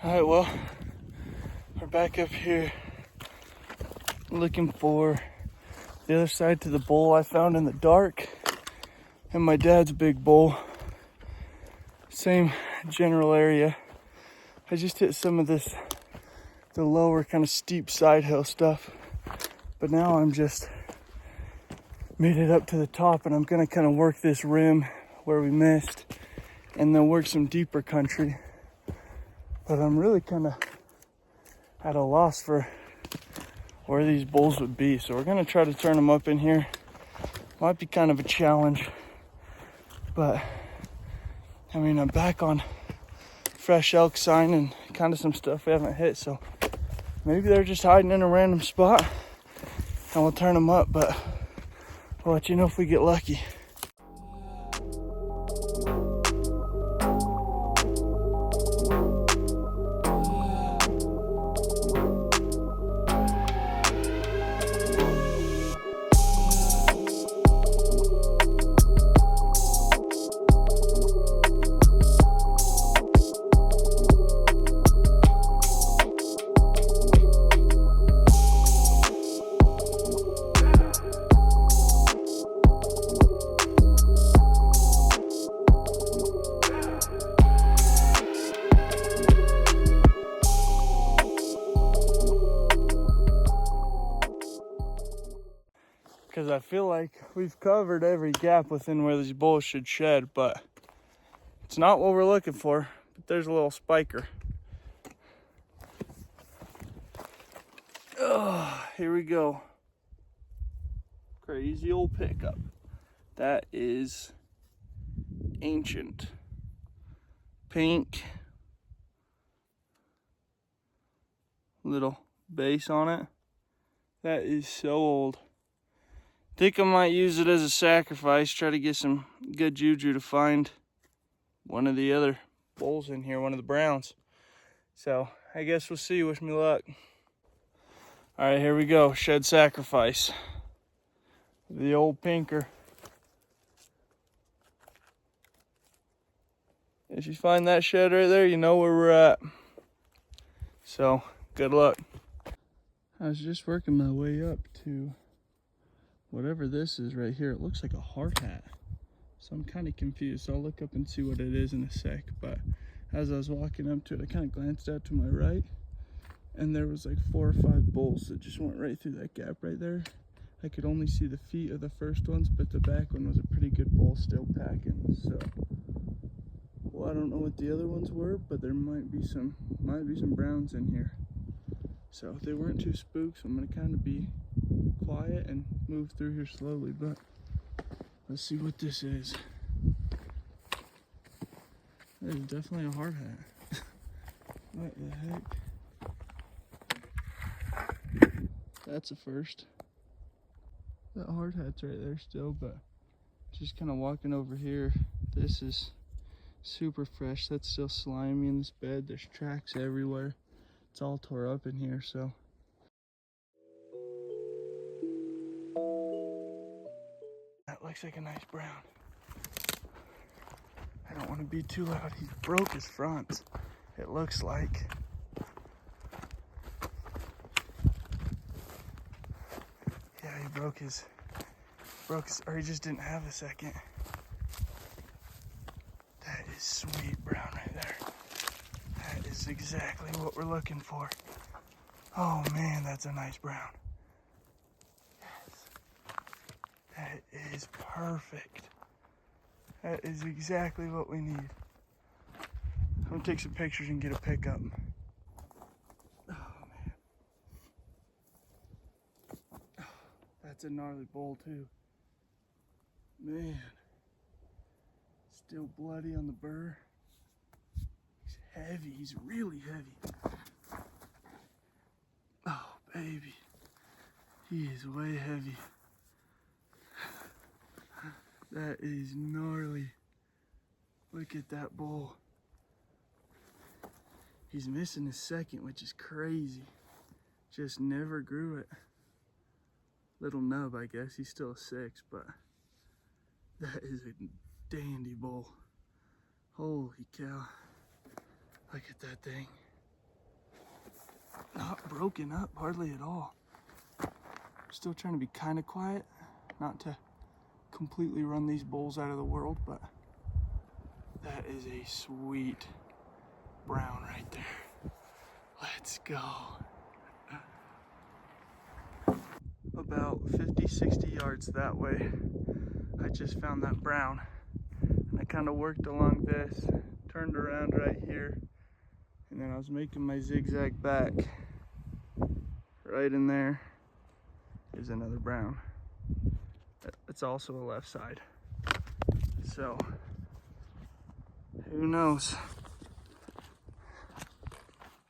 Alright, well, we're back up here looking for the other side to the bowl I found in the dark and my dad's big bowl. Same general area. I just hit some of the lower kind of steep side hill stuff, but now I'm just made it up to the top and I'm gonna kind of work this rim where we missed and then work some deeper country. But I'm really kind of at a loss for where these bulls would be. So we're gonna try to turn them up in here. Might be kind of a challenge, but I mean, I'm back on fresh elk sign and kind of some stuff we haven't hit. So maybe they're just hiding in a random spot and we'll turn them up, but I'll let you know if we get lucky. Because I feel like we've covered every gap within where these bulls should shed, but it's not what we're looking for. But there's a little spiker. Oh, here we go. Crazy old pickup. That is ancient. Pink. Little base on it. That is so old. Think I might use it as a sacrifice, try to get some good juju to find one of the other bulls in here, one of the browns. So I guess we'll see. Wish me luck. All right, here we go. Shed sacrifice. The old pinker. If you find that shed right there, you know where we're at. So good luck. I was just working my way up to whatever this is right here. It looks like a hard hat. So I'm kind of confused. So I'll look up and see what it is in a sec. But as I was walking up to it, I kind of glanced out to my right. And there was like 4 or 5 bulls that just went right through that gap right there. I could only see the feet of the first ones, but the back one was a pretty good bull still packing. So, well, I don't know what the other ones were, but there might be some browns in here. So if they weren't too spooked, so I'm gonna kind of be quiet and move through here slowly, but let's see what this is. That is definitely a hard hat. What the heck? That's a first. That hard hat's right there still, but just kind of walking over here. This is super fresh. That's still slimy in this bed. There's tracks everywhere. It's all tore up in here, so. That looks like a nice brown. I don't want to be too loud. He broke his fronts, it looks like. Yeah, he broke his, or he just didn't have a second. That is sweet brown right there. That is exactly what we're looking for. Oh man, that's a nice brown. That is perfect. That is exactly what we need. I'm gonna take some pictures and get a pickup. Oh man. Oh, that's a gnarly bull too. Man. Still bloody on the burr. He's heavy, he's really heavy. Oh baby. He is way heavy. That is gnarly. Look at that bull. He's missing his second, which is crazy. Just never grew it. Little nub, I guess. He's still a 6, but that is a dandy bull. Holy cow. Look at that thing. not broken up hardly at all. Still trying to be kind of quiet, not to completely run these bulls out of the world, but that is a sweet brown right there. Let's go. About 50-60 yards that way, I just found that brown, and I kind of worked along this, turned around right here, and then I was making my zigzag back. Right in there is another brown. It's also a left side, so who knows.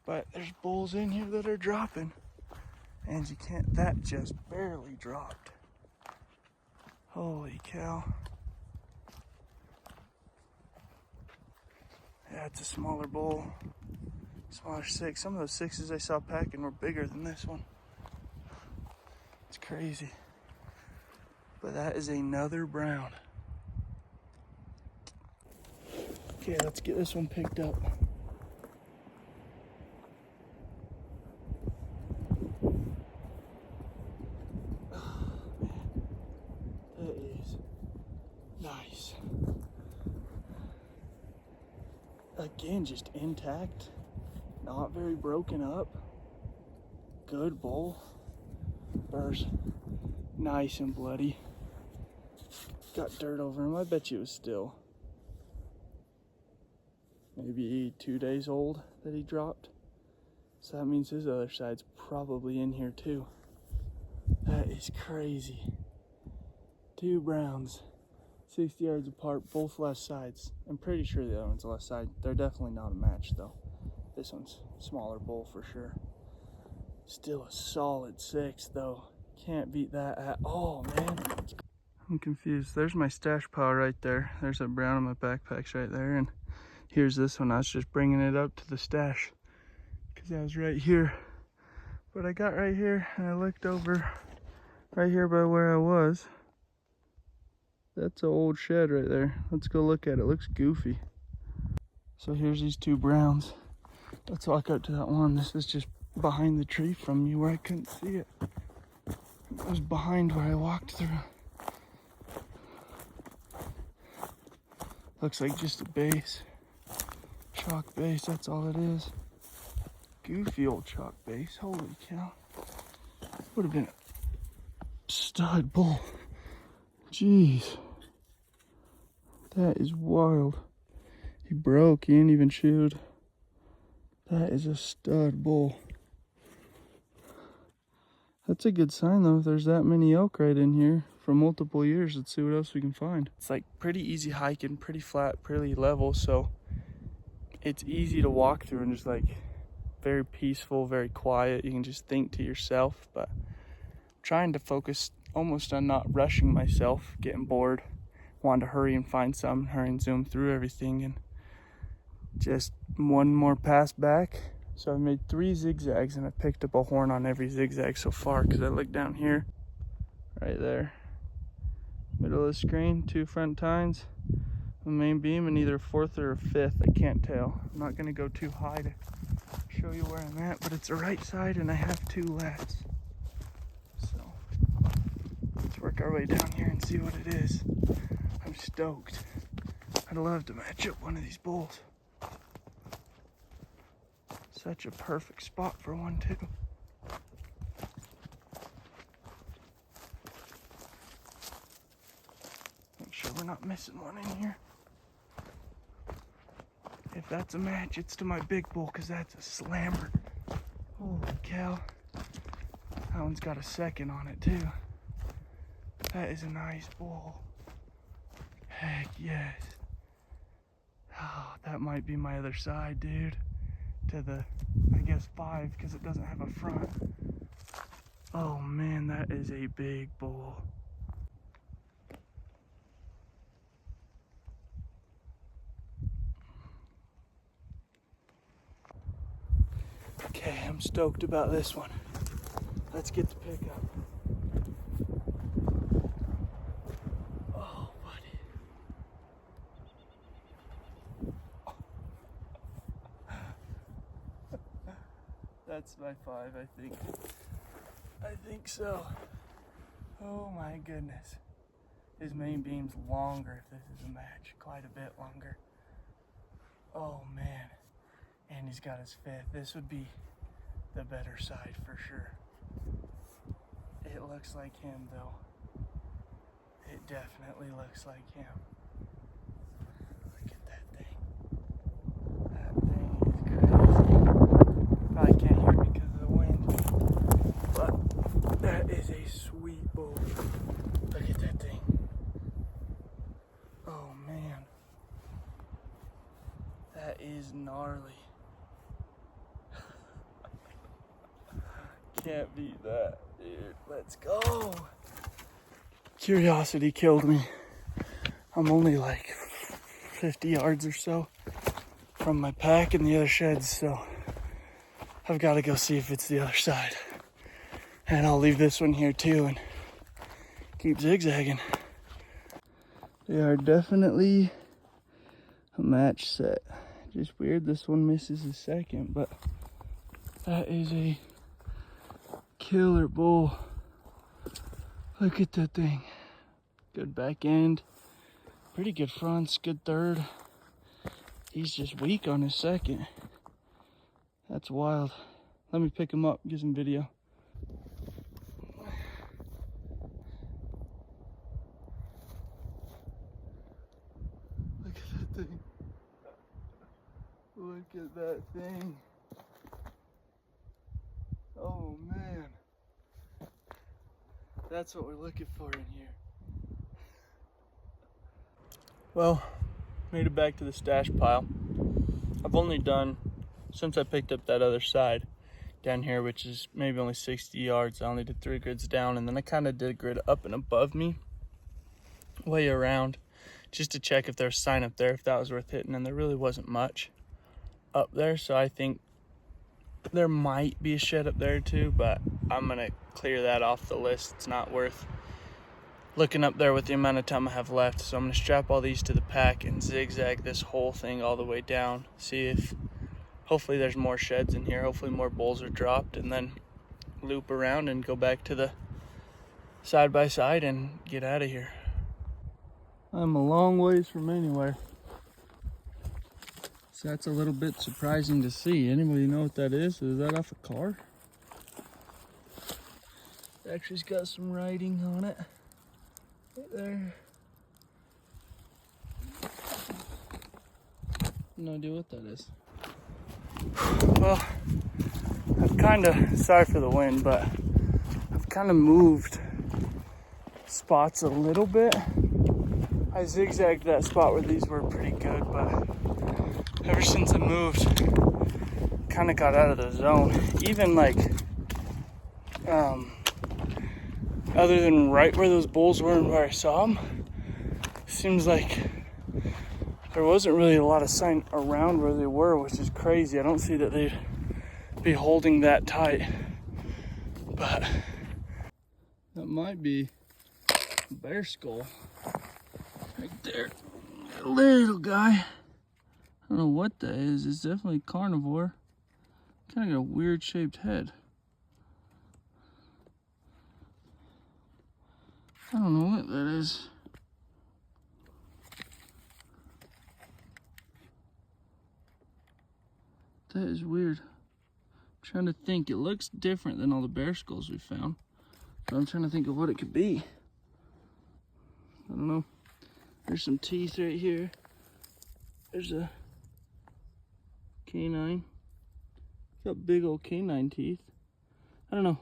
But there's bulls in here that are dropping, and you can't, that just barely dropped. Holy cow. Yeah, it's a smaller bull, smaller six. Some of those sixes I saw packing were bigger than this one. It's crazy. But that is another brown. Okay, let's get this one picked up. That is nice. Again, just intact, not very broken up. Good bull. Burrs nice and bloody. Got dirt over him. I bet you it was still maybe 2 days old that he dropped. So that means his other side's probably in here too. That is crazy. Two browns, 60 yards apart, both left sides. I'm pretty sure the other one's the left side. They're definitely not a match though. This one's smaller bull for sure. Still a solid 6 though. Can't beat that at all, man. I'm confused. There's my stash pile right there. There's a brown in my backpacks right there, and here's this one. I was just bringing it up to the stash because I was right here. But I got right here and I looked over right here by where I was. That's an old shed right there. Let's go look at it. It looks goofy. So here's these two browns. Let's walk up to that one. This is just behind the tree from me where I couldn't see it. It was behind where I walked through. Looks like just a base. Chalk base, that's all it is. Goofy old chalk base. Holy cow. Would have been a stud bull. Jeez. That is wild. He broke, he ain't even chewed. That is a stud bull. That's a good sign though, if there's that many elk right in here for multiple years. Let's see what else we can find. It's like pretty easy hiking, pretty flat, pretty level, so it's easy to walk through and just like very peaceful, very quiet. You can just think to yourself, but I'm trying to focus almost on not rushing myself, getting bored, wanting to hurry and find some, hurry and zoom through everything, and just one more pass back. So I've made 3 zigzags and I've picked up a horn on every zigzag so far because I look down here, right there, middle of the screen, 2 front tines, the main beam, and either 4th or 5th, I can't tell. I'm not gonna go too high to show you where I'm at, but it's the right side and I have 2 lefts. So let's work our way down here and see what it is. I'm stoked. I'd love to match up one of these bulls. Such a perfect spot for one too. Make sure we're not missing one in here. If that's a match, it's to my big bull because that's a slammer. Holy cow. That one's got a 2nd on it too. That is a nice bull. Heck yes. Oh, that might be my other side, dude. To the, I guess, 5 because it doesn't have a front. Oh man, that is a big bull. Okay, I'm stoked about this one. Let's get the pickup. Oh, buddy. That's my 5, I think. I think so. Oh my goodness. His main beam's longer if this is a match. Quite a bit longer. Oh man. And he's got his 5th. This would be the better side for sure. It looks like him though. It definitely looks like him. Look at that thing. That thing is crazy. Probably can't hear me because of the wind. But that is a sweet bull. Look at that thing. Oh man. That is gnarly. Can't beat that, dude. Let's go. Curiosity killed me. I'm only like 50 yards or so from my pack and the other sheds, so I've got to go see if it's the other side. And I'll leave this one here too and keep zigzagging. They are definitely a match set. Just weird this one misses a second, but that is a killer bull. Look at that thing. Good back end, pretty good fronts, good third. He's just weak on his second. That's wild. Let me pick him up, get some video. Look at that thing. Look at that thing. Oh man. That's what we're looking for in here. Well, made it back to the stash pile. I've only done, since I picked up that other side down here, which is maybe only 60 yards, I only did 3 grids down, and then I kind of did a grid up and above me, way around, just to check if there's a sign up there, if that was worth hitting, and there really wasn't much up there, so I think there might be a shed up there too, but I'm gonna clear that off the list. It's not worth looking up there with the amount of time I have left, so I'm gonna strap all these to the pack and zigzag this whole thing all the way down, see if hopefully there's more sheds in here, hopefully more bulls are dropped, and then loop around and go back to the side by side and get out of here. I'm a long ways from anywhere, so that's a little bit surprising to see. Anybody know what that is? Is that off a car? It actually's got some writing on it. Right there. No idea what that is. Well, I've kind of, sorry for the wind, but I've kind of moved spots a little bit. I zigzagged that spot where these were pretty good, but ever since I moved, kind of got out of the zone. Even like, other than right where those bulls were and where I saw them, seems like there wasn't really a lot of sign around where they were, which is crazy. I don't see that they'd be holding that tight, but that might be a bear skull right there. A little guy. I don't know what that is. It's definitely carnivore. Kind of got a weird shaped head. I don't know what that is. That is weird. I'm trying to think. It looks different than all the bear skulls we found, but I'm trying to think of what it could be. I don't know. There's some teeth right here. There's a canine. Got big old canine teeth. I don't know.